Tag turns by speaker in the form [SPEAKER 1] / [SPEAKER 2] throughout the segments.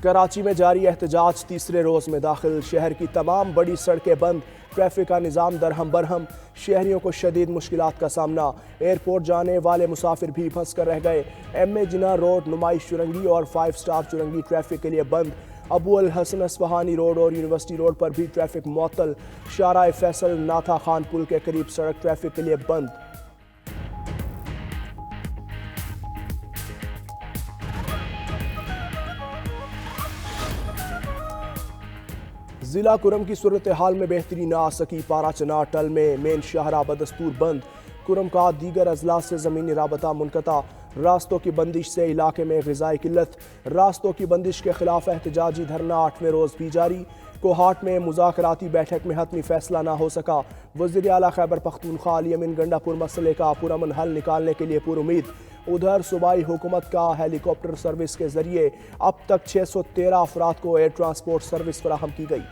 [SPEAKER 1] कराची में जारी एहतजाज तीसरे रोज में दाखिल। शहर की तमाम बड़ी सड़कें बंद, ट्रैफिक का निज़ाम दरहम बरहम, शहरियों को शदीद मुश्किलात का सामना। एयरपोर्ट जाने वाले मुसाफिर भी फंस कर रह गए। MA जिना रोड, नुमाइश चुरंगी और 5 स्टार चुरंगी ट्रैफिक के लिए बंद। अबू अल हसन अस्फहानी रोड और यूनिवर्सिटी रोड पर भी ट्रैफिक मुअत्तल। शाराए फैसल नाथा खान पुल के करीब सड़क ट्रैफिक के लिए बंद। जिला कुरम की सूरत हाल में बेहतरी न आ सकी। पारा चनार टल में मेन शाहरा बदस्तूर बंद। कुरम का दीगर अजला से ज़मीनी राबता मुनक़ता। रास्तों की बंदिश से इलाके में ग़िज़ाई किल्लत। रास्तों की बंदिश के खिलाफ एहतजाजी धरना 8वें रोज़ भी जारी। कोहाट में मुज़ाकराती बैठक में हतमी फैसला न हो सका। वज़ीर आला खैबर पख्तूनख्वा अली अमीन गंडापुर मसले का पुरअमन हल निकालने के लिए पुरुमीद। उधर सूबाई हुकूमत का हेलीकॉप्टर सर्विस के जरिए अब तक 613 अफराद को एयर ट्रांसपोर्ट सर्विस फराहम की गई।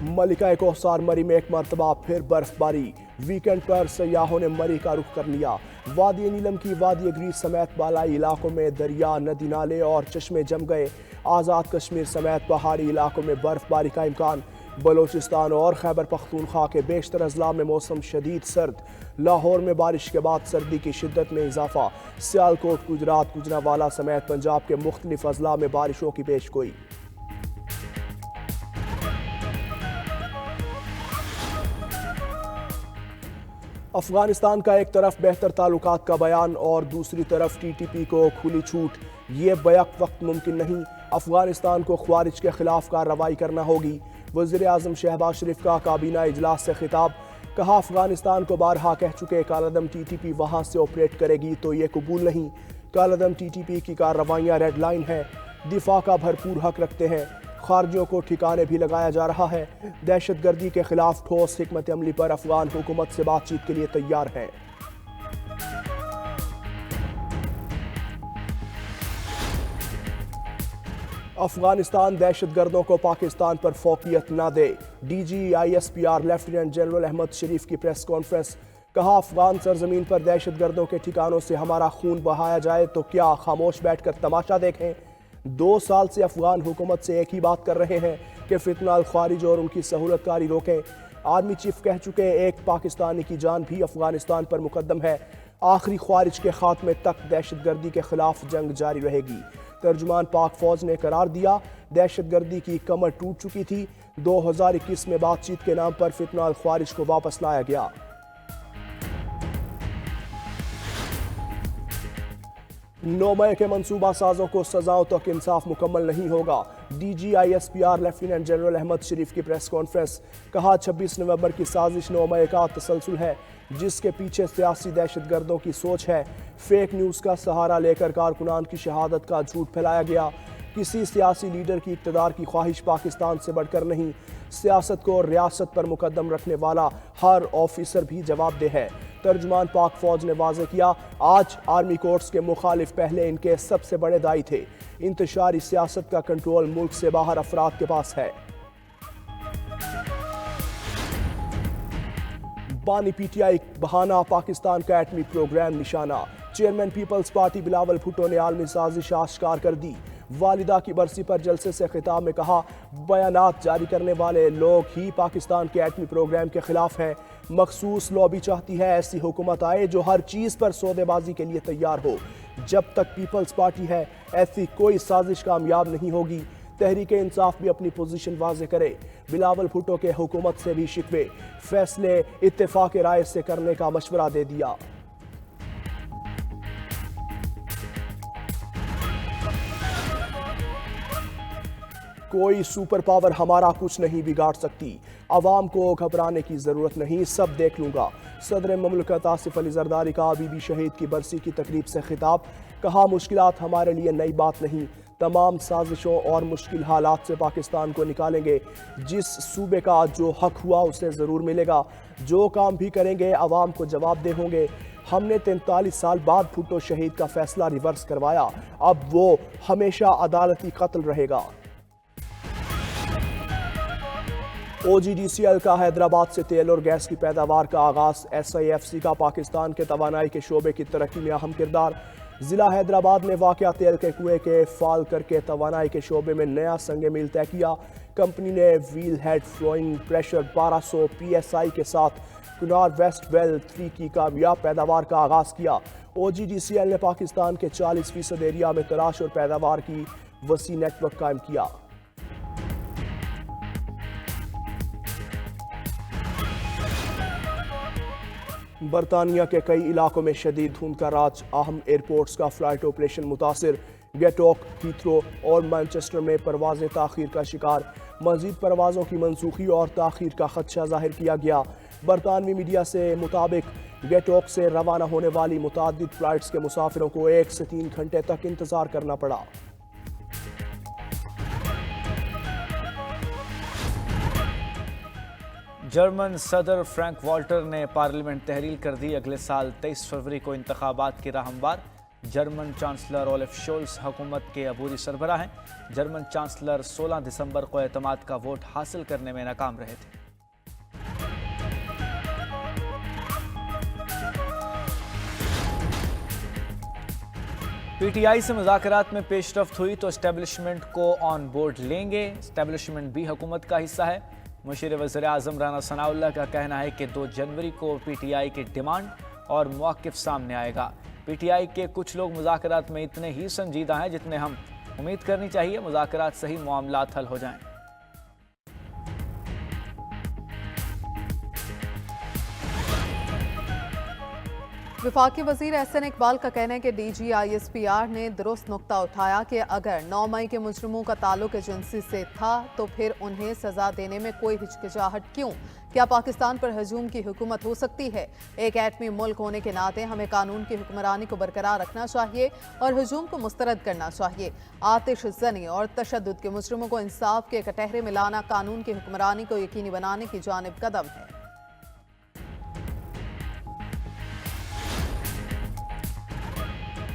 [SPEAKER 1] मलिका कोहसार मरी में एक मरतबा फिर बर्फबारी। वीकेंड पर सयाहों ने मरी का रुख कर लिया। वादी नीलम की वादी ग्रीस समेत बालाई इलाकों में दरिया, नदी नाले और चश्मे जम गए। आज़ाद कश्मीर समेत पहाड़ी इलाकों में बर्फबारी का इम्कान। बलोचिस्तान और खैबर पख्तूनख्वा के बेशतर अजला में मौसम शदीद सर्द। लाहौर में बारिश के बाद सर्दी की शिद्दत में इजाफा। सियालकोट, गुजरात, गुजरावाला समेत पंजाब के मुख्तलिफ अजला में बारिशों की पेशगोई। अफगानिस्तान का एक तरफ बेहतर ताल्लुकात का बयान और दूसरी तरफ TTP को खुली छूट। ये बैक वक्त मुमकिन नहीं। अफगानिस्तान को ख्वारिज के खिलाफ कार्रवाई करना होगी। वज़ीर आज़म शहबाज शरीफ का काबीना इजलास से खिताब। कहा, अफगानिस्तान को बारहा कह चुके कालादम TTP वहाँ से ऑपरेट करेगी तो ये कबूल नहीं। कालादम TTP की कार्रवाइयाँ रेड लाइन है। दिफा का भरपूर हक रखते हैं। खारजियों को ठिकाने भी लगाया जा रहा है। दहशतगर्दी के खिलाफ ठोस हिकमत अमली पर अफगान हुकूमत से बातचीत के लिए तैयार है। अफगानिस्तान दहशतगर्दों को पाकिस्तान पर फोकियत न दे। DG ISPR lieutenant general Ahmed Sharif की प्रेस कॉन्फ्रेंस। कहा, अफगान सरजमीन पर दहशतगर्दों के ठिकानों से हमारा खून बहाया जाए तो क्या खामोश बैठकर तमाशा देखें। 2 साल से अफगान हुकूमत से एक ही बात कर रहे हैं कि फितना अल खारिज और उनकी सहूलतकारी रोकें। आर्मी चीफ कह चुके एक पाकिस्तानी की जान भी अफगानिस्तान पर मुकद्दम है। आखिरी ख्वारिज के खात्मे तक दहशतगर्दी के खिलाफ जंग जारी रहेगी। तर्जुमान पाक फौज ने करार दिया, दहशतगर्दी की कमर टूट चुकी थी। 2021 में बातचीत के नाम पर फितना अल खारिज को वापस लाया गया। नौमे के मंसूबा साजों को सजाओं तक इंसाफ मुकम्मल नहीं होगा। DG ISPR lieutenant general Ahmed Sharif की प्रेस कॉन्फ्रेंस। कहा, 26 नवंबर की साजिश नौमे का तसलसल है जिसके पीछे सियासी दहशतगर्दों की सोच है। फेक न्यूज़ का सहारा लेकर कारकुनान की शहादत का झूठ फैलाया गया। किसी सियासी लीडर की इक़्तिदार की ख्वाहिश पाकिस्तान से बढ़कर नहीं। सियासत को रियासत पर मुकद्दम रखने वाला हर ऑफिसर भी जवाबदेह है। तर्जुमान पाक फौज ने वाज़ेह किया, आज आर्मी कोर्ट्स के मुखालिफ पहले इनके सबसे बड़े दाई थे। इंतशारी सियासत का कंट्रोल मुल्क से बाहर अफराद के पास है। बानी PTI बहाना, पाकिस्तान का एटमी प्रोग्राम निशाना। चेयरमैन पीपल्स पार्टी बिलावल भुट्टो ने आलमी साजिश आश्कार कर दी। वालिदा की बरसी पर जलसे से खिताब में कहा, बयानात जारी करने वाले लोग ही पाकिस्तान के एटमी प्रोग्राम के खिलाफ हैं। मखसूस लॉबी चाहती है ऐसी हुकूमत आए जो हर चीज़ पर सौदेबाजी के लिए तैयार हो। जब तक पीपल्स पार्टी है ऐसी कोई साजिश कामयाब नहीं होगी। तहरीक इंसाफ भी अपनी पोजीशन वाज़े करे। बिलावल भुट्टो के हुकूमत से भी शिकवे, फैसले इत्तेफाक राय से करने का मशवरा दे दिया। कोई सुपर पावर हमारा कुछ नहीं बिगाड़ सकती। अवाम को घबराने की ज़रूरत नहीं, सब देख लूँगा। सदर ममलकत आसिफ अली जरदारी का बीबी शहीद की बरसी की तकरीब से खिताब। कहा, मुश्किलात हमारे लिए नई बात नहीं। तमाम साजिशों और मुश्किल हालात से पाकिस्तान को निकालेंगे। जिस सूबे का जो हक हुआ उसे ज़रूर मिलेगा। जो काम भी करेंगे अवाम को जवाबदेह होंगे। हमने 43 साल बाद भुट्टो शहीद का फैसला रिवर्स करवाया। अब वो हमेशा अदालती कत्ल रहेगा। OGDCL का हैदराबाद से तेल और गैस की पैदावार का आगाज। SIFC का पाकिस्तान के तवानाई के शोबे की तरक्की में अहम किरदार। जिला हैदराबाद में वाक़या तेल के कुएं के फाल करके तवानाई के शोबे में नया संग मील तय किया। कंपनी ने wheel head flowing pressure 1200 PSI के साथ कुनार वेस्ट वेल 3 की कामयाब पैदावार का आगाज किया। OGDCL ने पाकिस्तान के 40% एरिया में तलाश और पैदावार की वसी नेटवर्क कायम किया। बरतानिया के कई इलाकों में शदीद धुंध का राज। अहम एयरपोर्ट्स का फ्लाइट ऑपरेशन मुतासिर। गेटोक, हीथ्रो और मैनचेस्टर में परवाजें ताखीर का शिकार। मजीद परवाजों की मनसूखी और ताखीर का खदशा जाहिर किया गया। बरतानवी मीडिया से मुताबिक गेटोक से रवाना होने वाली मुतादिद फ्लाइट्स के मुसाफिरों को 1 से 3 घंटे तक इंतजार करना पड़ा।
[SPEAKER 2] जर्मन सदर फ्रैंक वॉल्टर ने पार्लियामेंट तहरील कर दी। अगले साल 23 फरवरी को इंतखाबात की राह हमवार। जर्मन चांसलर ओलेफ शोल्स हुकूमत के अबूरी सरबराह हैं। जर्मन चांसलर 16 दिसंबर को एतमाद का वोट हासिल करने में नाकाम रहे थे। PTI से मुज़ाकरात में पेशरफ्त हुई तो एस्टेब्लिशमेंट को ऑन बोर्ड लेंगे। एस्टेब्लिशमेंट भी हुकूमत का हिस्सा है। मुशीर वज़ीर आज़म राना सनाउल्लाह का कहना है कि 2 जनवरी को PTI की डिमांड और मौक़िफ़ सामने आएगा। PTI के कुछ लोग मुज़ाकरात में इतने ही संजीदा हैं जितने हम उम्मीद करनी चाहिए। मुज़ाकरात सही मामलात हल हो जाएं।
[SPEAKER 3] वफाकी वजीर एहसन इकबाल का कहना है कि DG ISPR ने दुरुस्त नुक्ता उठाया कि अगर 9 मई के मुजरिमों का ताल्लुक एजेंसी से था तो फिर उन्हें सजा देने में कोई हिचकिचाहट क्यों? क्या पाकिस्तान पर हजूम की हुकूमत हो सकती है? एक एटमी मुल्क होने के नाते हमें कानून की हुक्मरानी को बरकरार रखना चाहिए और हजूम को मुस्तरद करना चाहिए। आतिश जनी और तशद्दुद के मुजरिमों को इंसाफ के कटहरे में लाना कानून की हुक्मरानी को यकीनी बनाने की जानिब कदम है।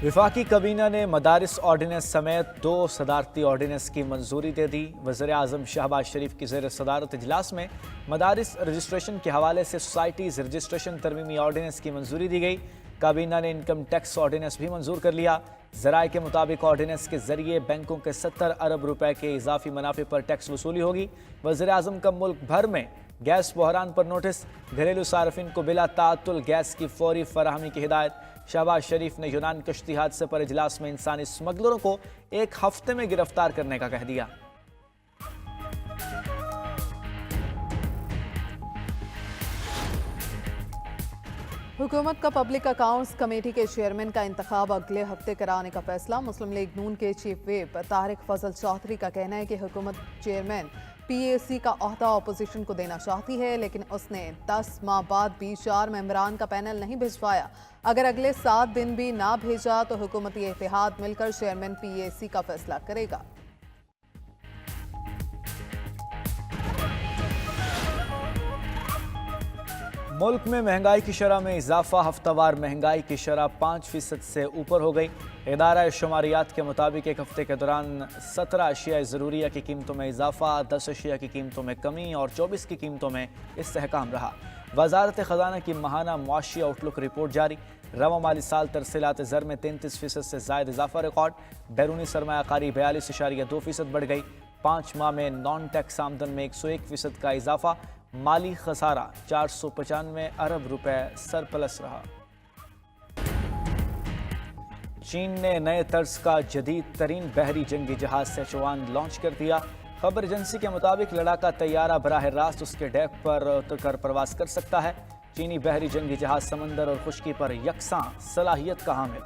[SPEAKER 2] वफाकी kabीना ने मदारिस ऑर्डिनेंस समेत 2 सदारती ऑर्डिनेंस की मंजूरी दे दी। वज़ीर आज़म शहबाज शरीफ की ज़ेर सदारत इजलास में मदारिस रजिस्ट्रेशन के हवाले से सोसाइटीज़ रजिस्ट्रेशन तरमीमी ऑर्डिनेंस की मंजूरी दी गई। kabीना ने इनकम टैक्स ऑर्डिनेंस भी मंजूर कर लिया। ज़राए के मुताबिक ऑर्डिनेंस के जरिए बैंकों के 70 अरब रुपए के इजाफी मुनाफे पर टैक्स वसूली होगी। वज़ीर आज़म का मुल्क भर में गैस बहरान पर नोटिस। घरेलू सार्फिन को बिला ताअत्तुल गैस की फौरी फराहमी की हिदायत। शहबाज शरीफ ने यूनान कश्ती हादसे पर इजलास में इंसानी स्मगलरों को 1 हफ्ते में गिरफ्तार करने का कह दिया।
[SPEAKER 3] हुकूमत का पब्लिक अकाउंट्स कमेटी के चेयरमैन का इंतखाब अगले हफ्ते कराने का फैसला। मुस्लिम लीग नून के चीफ व्हिप तारिक फजल चौधरी का कहना है कि हुकूमत चेयरमैन PAC का ओहदा अपोजिशन को देना चाहती है, लेकिन उसने 10 माह बाद भी 4 मेंबरान का पैनल नहीं भिजवाया। अगर अगले 7 दिन भी ना भेजा तो हुकूमती इत्तेहाद मिलकर चेयरमैन PAC का फैसला करेगा।
[SPEAKER 2] मुल्क में महंगाई की शरह में इजाफा। हफ्तावार महंगाई की शरह 5% से ऊपर हो गई। इदारा शुमारियात के मुताबिक एक हफ्ते के दौरान 17 अशिया ज़रूरिया की कीमतों में इजाफा, 10 अशिया की कीमतों में कमी और 24 की कीमतों में इस्तेहकाम रहा। वजारत ख़जाना की माहाना मुआशी आउटलुक रिपोर्ट जारी। रवा माली साल तरसीलात ज़र में 33% से ज़ायद इजाफा रिकॉर्ड। बैरूनी सरमायाकारी 42.2% बढ़ गई। 5 माह में नॉन टैक्स आमदन में 101% का इजाफा। माली खसारा 495 अरब रुपए सरप्लस रहा। चीन ने नए तर्ज का जदीद तरीन बहरी जंगी जहाज सेचुआन लॉन्च कर दिया। खबर एजेंसी के मुताबिक लड़ाका तैयारा बराह रास्त उसके डेक पर उतरकर प्रवास कर सकता है। चीनी बहरी जंगी जहाज समंदर और खुश्की पर यकसां सलाहियत का हामिल।